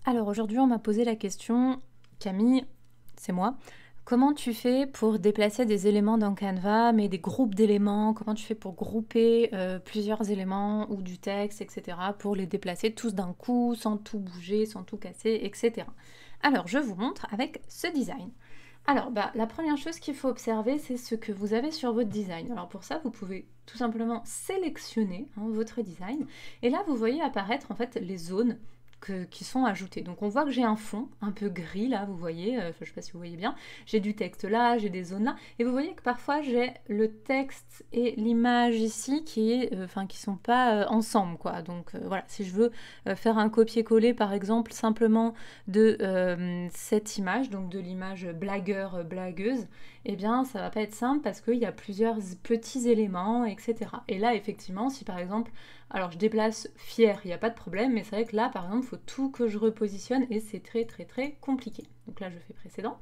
Alors aujourd'hui, on m'a posé la question, Camille, c'est moi, comment tu fais pour déplacer des éléments dans Canva, mais des groupes d'éléments, comment tu fais pour grouper plusieurs éléments ou du texte, etc., pour les déplacer tous d'un coup, sans tout bouger, sans tout casser, etc. Alors, je vous montre avec ce design. Alors, la première chose qu'il faut observer, c'est ce que vous avez sur votre design. Alors pour ça, vous pouvez tout simplement sélectionner votre design, et là, vous voyez apparaître en fait les zones qui sont ajoutées. Donc on voit que j'ai un fond un peu gris là, vous voyez, je ne sais pas si vous voyez bien, j'ai du texte là, j'ai des zones là, et vous voyez que parfois j'ai le texte et l'image ici qui sont pas ensemble quoi. Donc voilà, si je veux faire un copier-coller par exemple simplement de cette image, donc de l'image blagueur, blagueuse, eh bien ça va pas être simple parce qu'il y a plusieurs petits éléments, etc. Et là effectivement, si par exemple, alors je déplace fier, il n'y a pas de problème, mais c'est vrai que là par exemple, il faut tout que je repositionne et c'est très très très compliqué. Donc là je fais précédent,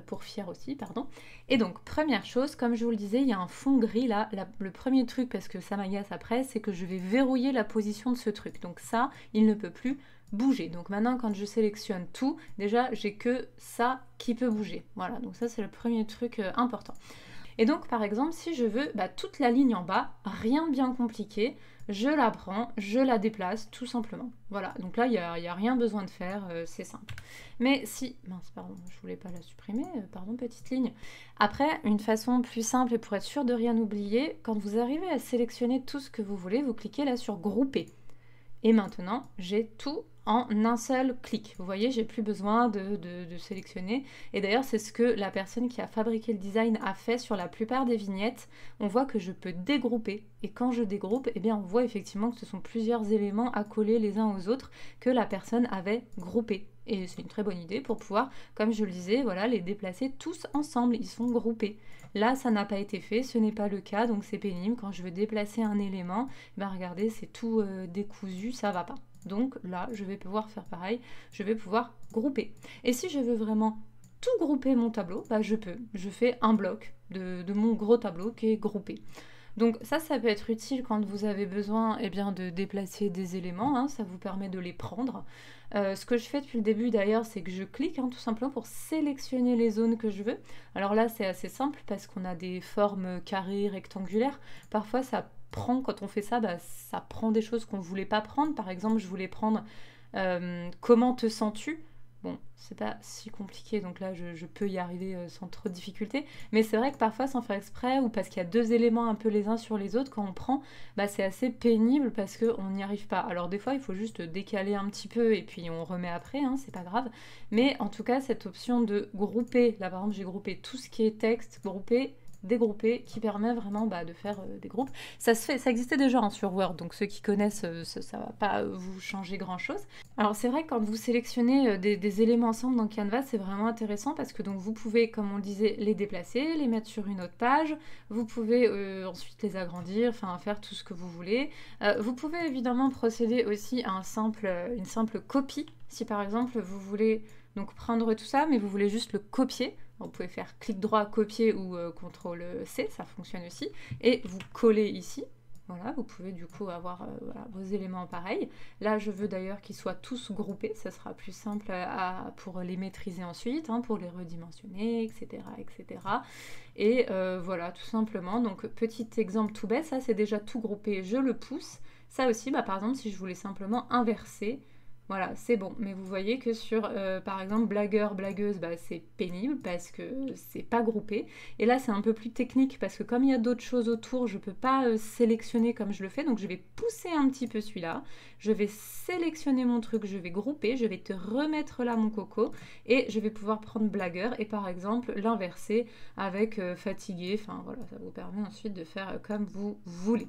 pour fier aussi, pardon. Et donc première chose, comme je vous le disais, il y a un fond gris là, le premier truc, parce que ça m'agace après, c'est que je vais verrouiller la position de ce truc. Donc ça, il ne peut plus bouger. Donc maintenant, quand je sélectionne tout, déjà, j'ai que ça qui peut bouger. Voilà, donc ça, c'est le premier truc important. Et donc, par exemple, si je veux toute la ligne en bas, rien de bien compliqué, je la prends, je la déplace, tout simplement. Voilà, donc là, il n'y a rien besoin de faire, c'est simple. Mais si... Mince, pardon, je voulais pas la supprimer, pardon, petite ligne. Après, une façon plus simple, et pour être sûr de rien oublier, quand vous arrivez à sélectionner tout ce que vous voulez, vous cliquez là sur Grouper. Et maintenant, j'ai tout en un seul clic. Vous voyez, j'ai plus besoin de sélectionner. Et d'ailleurs, c'est ce que la personne qui a fabriqué le design a fait sur la plupart des vignettes. On voit que je peux dégrouper. Et quand je dégroupe, eh bien, on voit effectivement que ce sont plusieurs éléments accolés les uns aux autres que la personne avait groupés. Et c'est une très bonne idée pour pouvoir, comme je le disais, voilà, les déplacer tous ensemble. Ils sont groupés. Là, ça n'a pas été fait, ce n'est pas le cas, donc c'est pénible. Quand je veux déplacer un élément, regardez, c'est tout décousu, ça va pas. Donc là, je vais pouvoir faire pareil, je vais pouvoir grouper. Et si je veux vraiment tout grouper mon tableau, je peux. Je fais un bloc de mon gros tableau qui est groupé. Donc ça peut être utile quand vous avez besoin de déplacer des éléments, ça vous permet de les prendre. Ce que je fais depuis le début d'ailleurs, c'est que je clique tout simplement pour sélectionner les zones que je veux. Alors là, c'est assez simple parce qu'on a des formes carrées, rectangulaires. Parfois, ça prend, quand on fait ça, ça prend des choses qu'on ne voulait pas prendre. Par exemple, je voulais prendre comment te sens-tu ? Bon, c'est pas si compliqué, donc là je peux y arriver sans trop de difficulté. Mais c'est vrai que parfois, sans faire exprès, ou parce qu'il y a deux éléments un peu les uns sur les autres, quand on prend, c'est assez pénible parce qu'on n'y arrive pas. Alors des fois, il faut juste décaler un petit peu et puis on remet après, c'est pas grave. Mais en tout cas, cette option de grouper, là par exemple, j'ai groupé tout ce qui est texte, grouper, dégroupé, qui permet vraiment de faire des groupes. Ça existait déjà sur Word, donc ceux qui connaissent, ça va pas vous changer grand chose. Alors c'est vrai que quand vous sélectionnez des éléments ensemble dans Canva, c'est vraiment intéressant parce que donc vous pouvez, comme on le disait, les déplacer, les mettre sur une autre page, vous pouvez ensuite les agrandir, enfin faire tout ce que vous voulez. Vous pouvez évidemment procéder aussi à une simple copie, si par exemple vous voulez donc prendre tout ça, mais vous voulez juste le copier. Vous pouvez faire clic droit, copier ou CTRL-C, ça fonctionne aussi. Et vous collez ici. Voilà, vous pouvez du coup avoir vos éléments pareils. Là, je veux d'ailleurs qu'ils soient tous groupés. Ça sera plus simple pour les maîtriser ensuite, pour les redimensionner, etc. etc. Et voilà, tout simplement. Donc, petit exemple tout bête, ça c'est déjà tout groupé. Je le pousse. Ça aussi, par exemple, si je voulais simplement inverser, voilà, c'est bon. Mais vous voyez que sur, par exemple, blagueur, blagueuse, c'est pénible parce que c'est pas groupé. Et là, c'est un peu plus technique parce que comme il y a d'autres choses autour, je peux pas sélectionner comme je le fais. Donc, je vais pousser un petit peu celui-là. Je vais sélectionner mon truc, je vais grouper, je vais te remettre là mon coco et je vais pouvoir prendre blagueur et par exemple l'inverser avec fatigué. Enfin, voilà, ça vous permet ensuite de faire comme vous voulez.